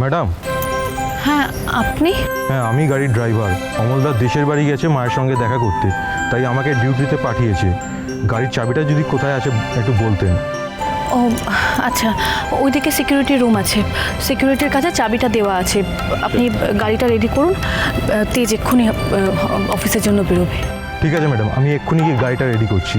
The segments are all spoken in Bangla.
ম্যাডাম। হ্যাঁ আপনি? হ্যাঁ আমি গাড়ির ড্রাইভার। অমলদার দেশের বাড়ি গেছে মায়ের সঙ্গে দেখা করতে, তাই আমাকে ডিউটিতে পাঠিয়েছে। গাড়ির চাবিটা যদি কোথায় আছে একটু বলতেন। ও আচ্ছা, ওইদিকে সিকিউরিটি রুম আছে, সিকিউরিটির কাছে চাবিটা দেওয়া আছে। আপনি গাড়িটা রেডি করুন, তেজ এক্ষুনি অফিসের জন্য বেরোবে। ঠিক আছে ম্যাডাম, আমি এক্ষুনি গিয়ে গাড়িটা রেডি করছি।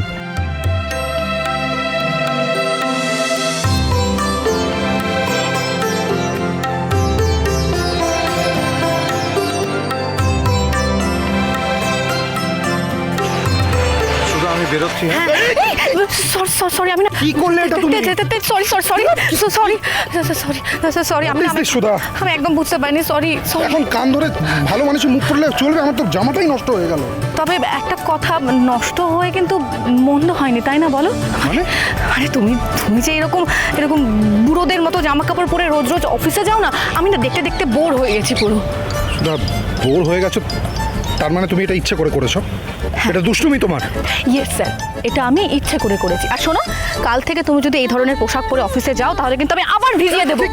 আমি বেরোচ্ছি। সরি আমি না কি করলে এটা তুমি? Sorry sorry sorry sorry sorry sorry আমি সুধা, আমি একদম বুঝতে পারিনি, সরি সরি। এখন কান ধরে ভালো মানুষের মুখ করলে চলবে? আমার তো জামাটাই নষ্ট হয়ে গেল। তবে একটা কথা, নষ্ট হয়ে কিন্তু মন্দ হয়নি, তাই না বলো? মানে আরে তুমি যে এরকম এরকম বুড়োদের মতো জামা কাপড় পরে রোজ রোজ অফিসে যাও না, আমি না দেখতে দেখতে বোর হয়ে গেছি পুরো। সুধা, বোর হয়ে গেছো তার মানে তুমি এটা ইচ্ছে করে করেছো? এটা দুষ্টুমি তোমার? ইয়েস স্যার, এটা আমি ইচ্ছে করে করেছি। আর শোনো, কাল থেকে তুমি যদি এই ধরনের পোশাক পরে অফিসে যাও তাহলে কিন্তু আমি আবার ভিজিয়ে দেবো।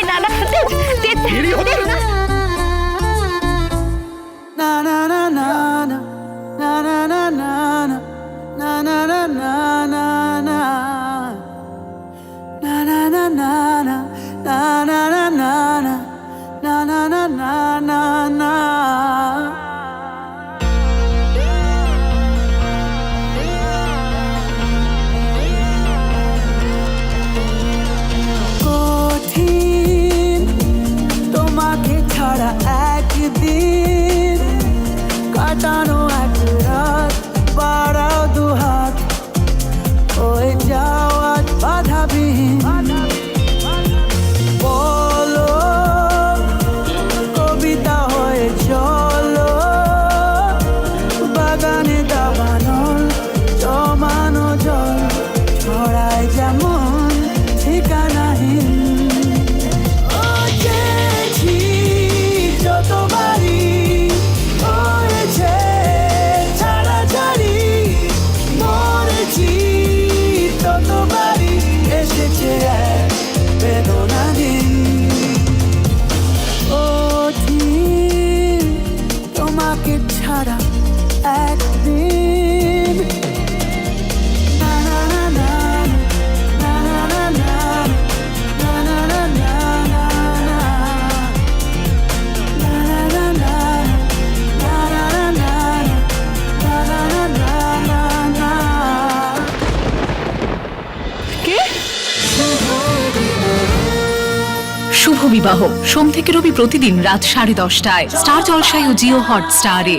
না না তোমাকে ছাড়া একদিন কাটানো, এক রাত বাড়াও দুহাত, ওই যাওয়া বাধাবিহীন। বলো কবিতা হয়ে চলো, বাগানে দাবানো জমানো জল ছড়ায় যেমন ঠিকানাহীন। তোমাকে ছাড়া একদিন শুভ বিবাহ সোম থেকে রবি প্রতিদিন রাত 10:30টায় স্টার জলসায় ও জিও হটস্টারে।